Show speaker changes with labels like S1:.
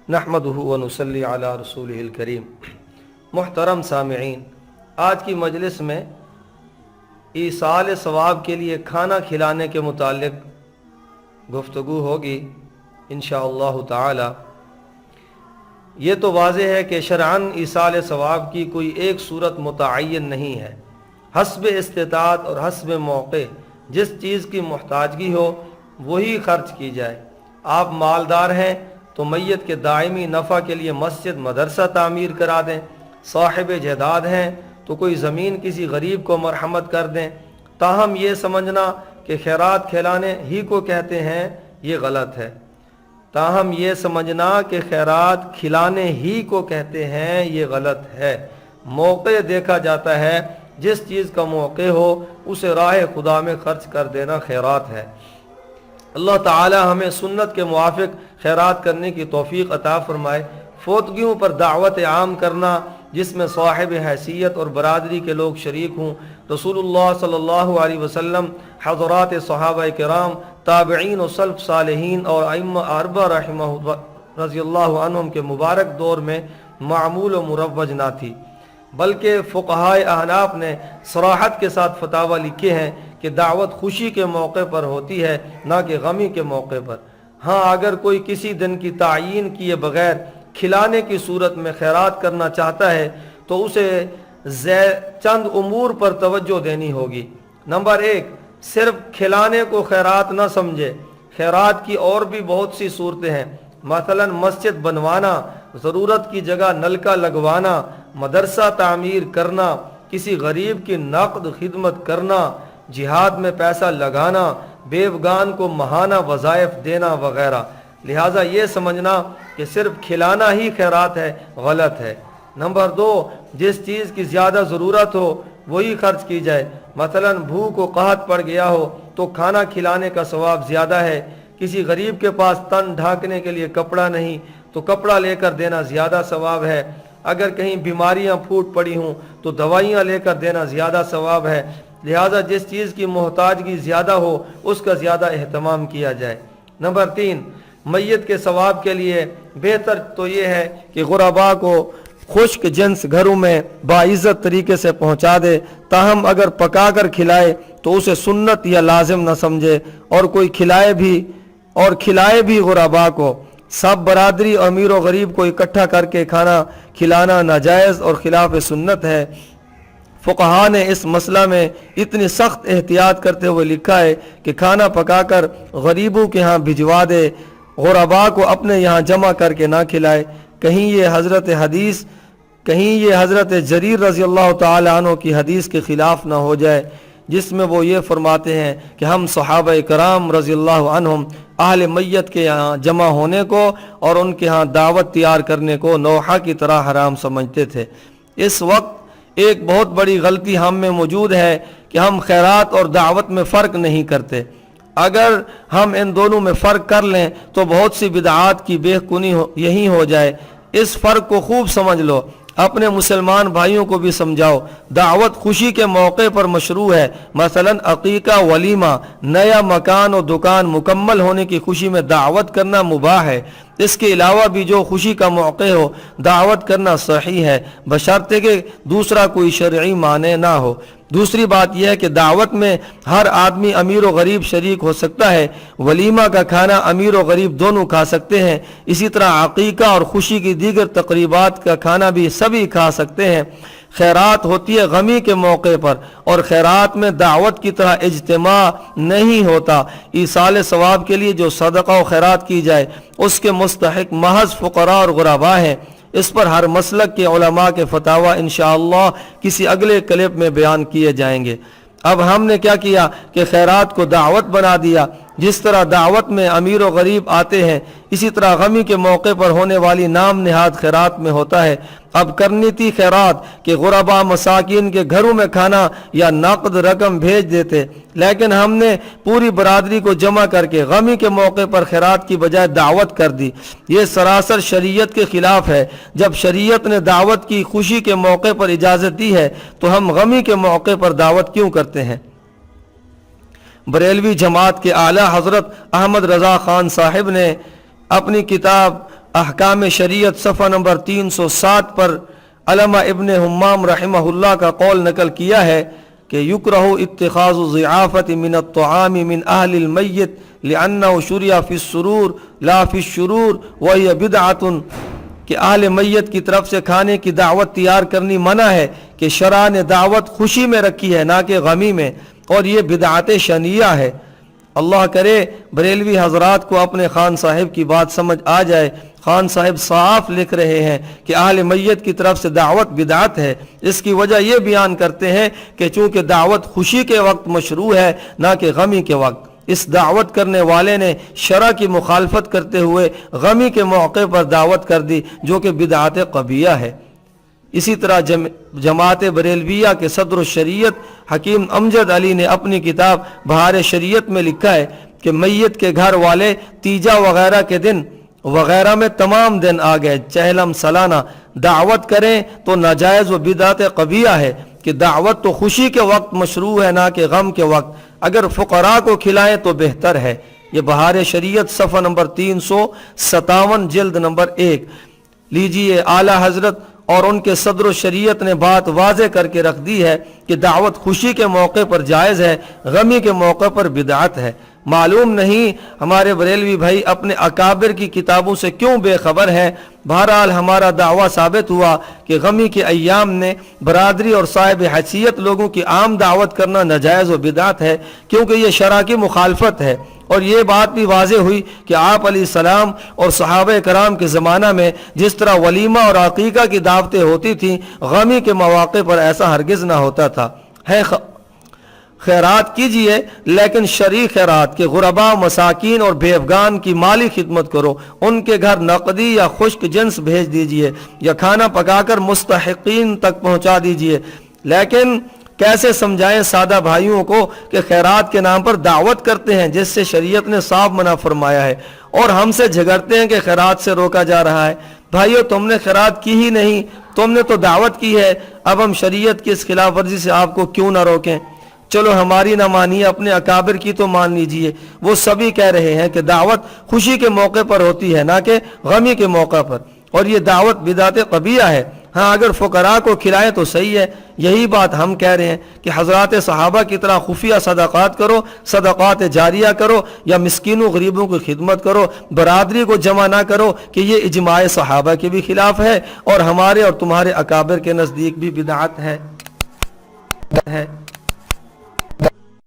S1: नहमदुहु व नुसल्ली अला रसूलिहिल करीम। मुहतरम सामिईन, आज की मजलिस में ईसाल सवाब के लिए खाना खिलाने के मुतालिक गुफ्तगू होगी इंशाअल्लाह ताला। ये तो वाज़ेह है कि शरअन ईसाल सवाब की कोई एक सूरत मुतअय्यन नहीं है। हस्ब इस्तिताअत और हस्ब मौक़े जिस चीज़ की मुहताजगी हो वही खर्च की जाए। आप मालदार हैं तो मैयत के दायमी नफ़ा के लिए मस्जिद मदरसा तामीर करा दें। साहिब जदाद हैं तो कोई ज़मीन किसी गरीब को मरहमत कर दें। ताहम ये समझना कि खैरात खिलाने ही को कहते हैं, ये गलत है। ताहम ये समझना कि खैरात खिलाने ही को कहते हैं, ये गलत है। मौके देखा जाता है, जिस चीज़ का मौके हो उसे राह खुदा में खर्च कर देना खैरात है। अल्लाह ताला हमें सुन्नत के मुआफिक खैरात करने की तौफीक अता फरमाए। फोतगियों पर दावत आम करना जिसमें साहिब हैसियत और बरादरी के लोग शरीक हों। रसूलुल्लाह सल्लल्लाहु अलैहि वसल्लम, हज़रात सहाबा किराम, ताबिईन और सल्फ़ सालिहीन और अइम्मा अरबा रज़ियल्लाहु अन्हुम के मुबारक दौर में मामूल व मुरव्वज ना थी, बल्कि फ़ुक़हाए अहनाफ ने सराहत के साथ फतावा लिखे हैं कि दावत खुशी के मौके पर होती है, ना कि गमी के मौके पर। हाँ, अगर कोई किसी दिन की तायीन किए बगैर खिलाने की सूरत में खैरात करना चाहता है तो उसे चंद उमूर पर तवज्जो देनी होगी। नंबर 1, सिर्फ खिलाने को खैरात न समझे। खैरात की और भी बहुत सी सूरतें हैं। मसलन मस्जिद बनवाना, ज़रूरत की जगह नलका लगवाना, मदरसा तामीर करना, किसी गरीब की नक़द खिदमत करना, जिहाद में पैसा लगाना, बेवगान को महाना वज़ाइफ देना वगैरह। लिहाजा ये समझना कि सिर्फ खिलाना ही खैरात है, गलत है। नंबर 2, जिस चीज़ की ज़्यादा ज़रूरत हो वही खर्च की जाए। मसलन भूख व कहत पड़ गया हो तो खाना खिलाने का सवाब ज़्यादा है। किसी गरीब के पास तन ढांकने के लिए कपड़ा नहीं तो कपड़ा लेकर देना ज़्यादा सवाब है। अगर कहीं बीमारियां फूट पड़ी हों तो दवाइयां लेकर देना ज़्यादा सवाब है। लिहाजा जिस चीज़ की मोहताजगी ज़्यादा हो उसका ज़्यादा अहतमाम किया जाए। नंबर 3, मैयत के सवाब के लिए बेहतर तो ये है कि गुरबा को खुश्क जिन्स घरों में बाइज़्ज़त तरीके से पहुँचा दे। ताहम अगर पका कर खिलाए तो उसे सुन्नत या लाजिम न समझे, और कोई खिलाए भी गुरबा को। सब बरादरी अमीर और गरीब को इकट्ठा करके खाना खिलाना नाजायज़ और खिलाफ सुन्नत है। फ़ुक़हा ने इस मसला में इतनी सख्त एहतियात करते हुए लिखा है कि खाना पकाकर गरीबों के यहाँ भिजवा दे, गुरबा को अपने यहाँ जमा करके ना खिलाए। कहीं ये हज़रत जरीर रज़ी अल्लाह ताला अन्हु की हदीस के ख़िलाफ़ ना हो जाए, जिसमें वो ये फरमाते हैं कि हम सहाबा कराम रज़ी अल्लाह अन्हुम अहले मैयत के यहाँ जमा होने को और उनके यहाँ दावत तैयार करने को नौहा की तरह हराम समझते थे। इस वक्त एक बहुत बड़ी गलती हम में मौजूद है कि हम खैरात और दावत में फ़र्क नहीं करते। अगर हम इन दोनों में फ़र्क कर लें तो बहुत सी बिदआत की बेखुनी यही हो जाए। इस फ़र्क को खूब समझ लो, अपने मुसलमान भाइयों को भी समझाओ। दावत खुशी के मौके पर मशरू है। मसलन अकीका, वलीमा, नया मकान और दुकान मुकम्मल होने की खुशी में दावत करना मुबाह है। इसके अलावा भी जो खुशी का मौके हो दावत करना सही है, बशर्ते कि दूसरा कोई शरई माने ना हो। दूसरी बात यह है कि दावत में हर आदमी अमीर व गरीब शरीक हो सकता है। वलीमा का खाना अमीर व गरीब दोनों खा सकते हैं। इसी तरह अकीका और खुशी की दीगर तकरीबात का खाना भी सभी खा सकते हैं। खैरात होती है गमी के मौके पर, और खैरात में दावत की तरह इज्तिमा नहीं होता। ईसाल सवाब के लिए जो सदका व खैरात की जाए उसके मुस्तहिक महज फ़ुक़रा और गुरबा हैं। इस पर हर मसलक के उलमा के फतावा इंशाअल्लाह किसी अगले क्लिप में बयान किए जाएंगे। अब हमने क्या किया कि खैरात को दावत बना दिया। जिस तरह दावत में अमीर व गरीब आते हैं, इसी तरह गमी के मौके पर होने वाली नाम निहाद खैरात में होता है। अब करनी थी खैरात कि गुरबा मसाकिन के घरों में खाना या नकद रकम भेज देते, लेकिन हमने पूरी बरादरी को जमा करके गमी के मौके पर खैरात की बजाय दावत कर दी। ये सरासर शरीयत के खिलाफ है। जब शरीयत ने दावत की खुशी के मौके पर इजाज़त दी है तो हम गमी के मौके पर दावत क्यों करते हैं? बरेलवी जमात के आला हज़रत अहमद रज़ा ख़ान साहिब ने अपनी किताब अहकाम शरीयत सफ़ा नंबर 307 पर अल्लामा इब्न हम्माम रहमहुल्लाह का कौल नकल किया है कि युकरहु इत्तिखाज़ु ज़िआफ़ति मिन अत्तआमी मिन अहलिल मय्यत लिअन्नहु शुरिया फ़िस्सुरूर ला फ़िश्शुरूर व हिय बिदअतुन, कि अहले मैयत की तरफ से खाने की दावत तैयार करनी मना है कि शरअ ने दावत खुशी में रखी है ना कि गमी में, और ये बिदअत शनिया है। अल्लाह करे बरेलवी हजरात को अपने खान साहिब की बात समझ आ जाए। खान साहिब साफ लिख रहे हैं कि अहले मैयत की तरफ से दावत बिदअत है। इसकी वजह ये बयान करते हैं कि चूँकि दावत खुशी के वक्त मशरू है ना कि गमी के वक्त, इस दावत करने वाले ने शरअ की मुखालफत करते हुए गमी के मौके पर दावत कर दी, जो कि बिदअत कबिया है। इसी तरह जमात बरेलविया के सदर शरीयत हकीम अमजद अली ने अपनी किताब बहार शरीयत में लिखा है कि मैयत के घर वाले तीजा वगैरह के दिन वगैरह में तमाम दिन आ गए चहलम सलाना दावत करें तो नाजायज़ व बिदअत कबिया है कि दावत तो खुशी के वक्त मशरू है ना कि गम के वक्त। अगर फ़ुक़रा को खिलाएं तो बेहतर है। ये बहार शरीयत सफ़ा नंबर 357 जिल्द नंबर 1। लीजिए, आला हजरत और उनके सदर शरीयत ने बात वाज़े करके रख दी है कि दावत खुशी के मौके पर जायज़ है, गमी के मौके पर बिदअत है। मालूम नहीं हमारे बरेलवी भाई अपने अकाबिर की किताबों से क्यों बेखबर हैं। बहरहाल हमारा दावा साबित हुआ कि गमी के अय्याम ने बरादरी और साहिब हैसियत लोगों की आम दावत करना नाजायज़ व बिदअत है, क्योंकि ये शरअ की मुखालफत है। और ये बात भी वाज़े हुई कि आप अलैहिस्सलाम और सहाबा कराम के ज़माना में जिस तरह वलीमा और अकीका की दावतें होती थीं, गमी के मौके पर ऐसा हरगिज़ ना होता था। है खैरात कीजिए, लेकिन शरई खैरात के गुरबा मसाकिन और बेअफगान की माली खिदमत करो। उनके घर नकदी या खुश्क जिन्स भेज दीजिए या खाना पकाकर मुस्तहिकीन तक पहुंचा दीजिए। लेकिन कैसे समझाएं सादा भाइयों को कि खैरात के नाम पर दावत करते हैं, जिससे शरीयत ने साफ मना फरमाया है, और हमसे झगड़ते हैं कि खैरात से रोका जा रहा है। भाइयों, तुमने खैरात की ही नहीं, तुमने तो दावत की है। अब हम शरीयत की इस खिलाफ वर्जी से आपको क्यों ना रोकें। चलो हमारी ना मानिए, अपने अकाबिर की तो मान लीजिए। वो सभी कह रहे हैं कि दावत खुशी के मौके पर होती है ना कि गमी के मौके पर, और ये दावत बिदअत कबिया है। हाँ, अगर फ़ुक़रा को खिलाएं तो सही है। यही बात हम कह रहे हैं कि हज़रात सहाबा की तरह खुफिया सदक़ात करो, सदक़ात जारिया करो, या मिस्कीनों गरीबों की खिदमत करो। बरादरी को जमा ना करो कि ये इजमाए सहाबा के भी खिलाफ है और हमारे और तुम्हारे अकाबिर के नज़दीक भी बिदअत है।